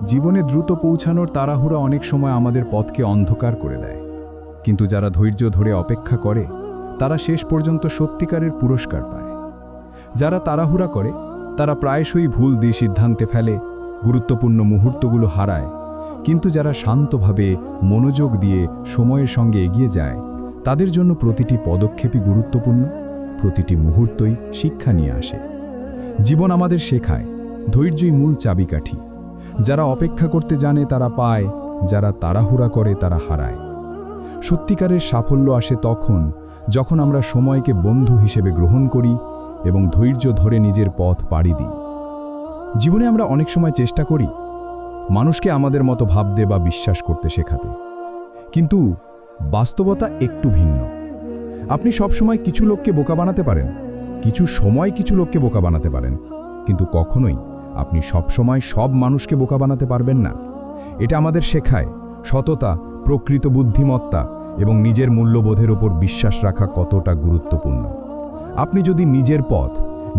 জীবনে দ্রুত পৌঁছানোর তাড়াহুড়া অনেক সময় আমাদের পথকে অন্ধকার করে দেয়, কিন্তু যারা ধৈর্য ধরে অপেক্ষা করে তারা শেষ পর্যন্ত সত্যিকারের পুরস্কার পায়। যারা তাড়াহুড়া করে তারা প্রায়শই ভুল দিয়ে সিদ্ধান্তে ফেলে, গুরুত্বপূর্ণ মুহূর্তগুলো হারায়, কিন্তু যারা শান্তভাবে মনোযোগ দিয়ে সময়ের সঙ্গে এগিয়ে যায় তাদের জন্য প্রতিটি পদক্ষেপই গুরুত্বপূর্ণ, প্রতিটি মুহূর্তই শিক্ষা নিয়ে আসে। জীবন আমাদের শেখায় ধৈর্যই মূল চাবিকাঠি। যারা অপেক্ষা করতে জানে তারা পায়, যারা তাড়াহুড়া করে তারা হারায়। সত্যিকারের সাফল্য আসে তখন যখন আমরা সময়কে বন্ধু হিসেবে গ্রহণ করি এবং ধৈর্য ধরে নিজের পথ পাড়ি দিই। জীবনে আমরা অনেক সময় চেষ্টা করি মানুষকে আমাদের মতো ভাবতে বা বিশ্বাস করতে শেখাতে, কিন্তু বাস্তবতা একটু ভিন্ন। আপনি সবসময় কিছু লোককে বোকা বানাতে পারেন, কিছু সময় কিছু লোককে বোকা বানাতে পারেন, কিন্তু কখনোই আপনি সবসময় সব মানুষকে বোকা বানাতে পারবেন না। এটা আমাদের শেখায় সততা, প্রকৃত বুদ্ধিমত্তা এবং নিজের মূল্যবোধের ওপর বিশ্বাস রাখা কতটা গুরুত্বপূর্ণ। আপনি যদি নিজের পথ,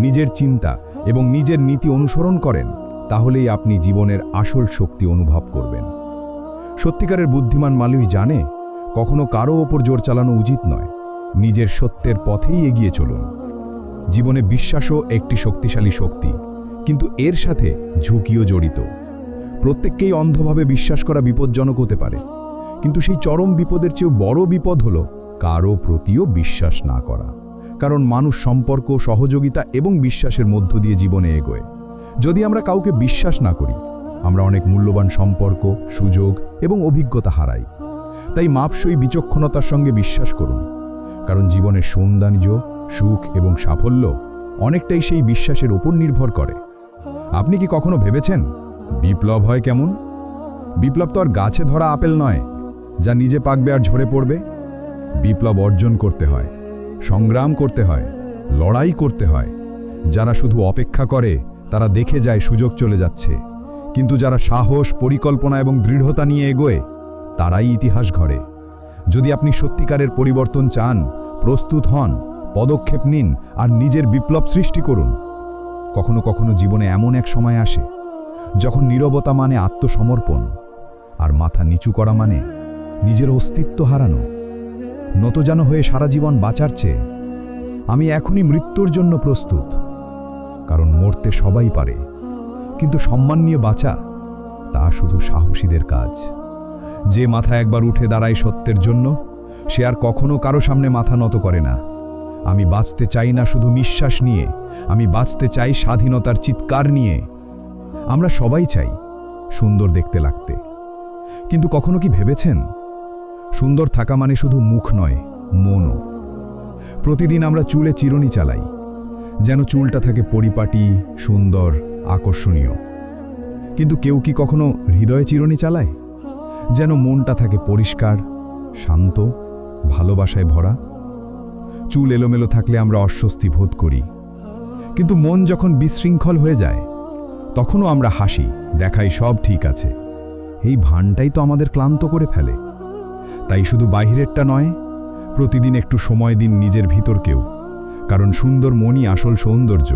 নিজের চিন্তা এবং নিজের নীতি অনুসরণ করেন তাহলেই আপনি জীবনের আসল শক্তি অনুভব করবেন। সত্যিকারের বুদ্ধিমান মানুষ জানে কখনো কারো ওপর জোর চালানো উচিত নয়, নিজের সত্যের পথেই এগিয়ে চলুন। জীবনে বিশ্বাসও একটি শক্তিশালী শক্তি, কিন্তু এর সাথে ঝুঁকিও জড়িত। প্রত্যেককেই অন্ধভাবে বিশ্বাস করা বিপজ্জনক হতে পারে, কিন্তু সেই চরম বিপদের চেয়েও বড় বিপদ হলো কারো প্রতিও বিশ্বাস না করা। কারণ মানুষ সম্পর্ক, সহযোগিতা এবং বিশ্বাসের মধ্য দিয়ে জীবনে এগোয়। যদি আমরা কাউকে বিশ্বাস না করি আমরা অনেক মূল্যবান সম্পর্ক, সুযোগ এবং অভিজ্ঞতা হারাই। তাই মাপসই বিচক্ষণতার সঙ্গে বিশ্বাস করুন, কারণ জীবনের সৌন্দর্য, সুখ এবং সাফল্য অনেকটাই সেই বিশ্বাসের ওপর নির্ভর করে। আপনি কি কখনো ভেবেছেন বিপ্লব হয় কেমন? বিপ্লব তো আর গাছে ধরা আপেল নয় যা নিজে পাকবে আর ঝরে পড়বে। বিপ্লব অর্জন করতে হয়, সংগ্রাম করতে হয়, লড়াই করতে হয়। যারা শুধু অপেক্ষা করে তারা দেখে যায় সুযোগ চলে যাচ্ছে, কিন্তু যারা সাহস, পরিকল্পনা এবং দৃঢ়তা নিয়ে এগোয় তারাই ইতিহাস গড়ে। যদি আপনি সত্যিকারের পরিবর্তন চান, প্রস্তুত হন, পদক্ষেপ নিন আর নিজের বিপ্লব সৃষ্টি করুন। কখনো কখনো জীবনে এমন এক সময় আসে যখন নীরবতা মানে আত্মসমর্পণ, আর মাথা নিচু করা মানে নিজের অস্তিত্ব হারানো। নতজানো হয়ে সারা জীবন বাঁচার চেয়ে আমি এখনই মৃত্যুর জন্য প্রস্তুত। কারণ মরতে সবাই পারে, কিন্তু সম্মান নিয়ে বাঁচা তা শুধু সাহসীদের কাজ। যে মাথা একবার উঠে দাঁড়ায় সত্যের জন্য সে আর কখনো কারো সামনে মাথা নত করে না। আমি বাঁচতে চাই না শুধু নিঃশ্বাস নিয়ে, আমি বাঁচতে চাই স্বাধীনতার চিৎকার নিয়ে। আমরা সবাই চাই সুন্দর দেখতে লাগতে, কিন্তু কখনো কি ভেবেছেন সুন্দর থাকা মানে শুধু মুখ নয়, মনও। প্রতিদিন আমরা চুলে চিরুনি চালাই যেন চুলটা থাকে পরিপাটি, সুন্দর, আকর্ষণীয়, কিন্তু কেউ কি কখনো হৃদয়ে চিরুনি চালায় যেন মনটা থাকে পরিষ্কার, শান্ত, ভালোবাসায় ভরা? চুল এলোমেলো থাকলে আমরা অস্বস্তি বোধ করি, কিন্তু মন যখন বিশৃঙ্খল হয়ে যায় তখনও আমরা হাসি, দেখাই সব ঠিক আছে। এই ভানটাই তো আমাদের ক্লান্ত করে ফেলে। তাই শুধু বাহিরেরটা নয়, প্রতিদিন একটু সময় দিন নিজের ভিতরকেও, কারণ সুন্দর মনই আসল সৌন্দর্য।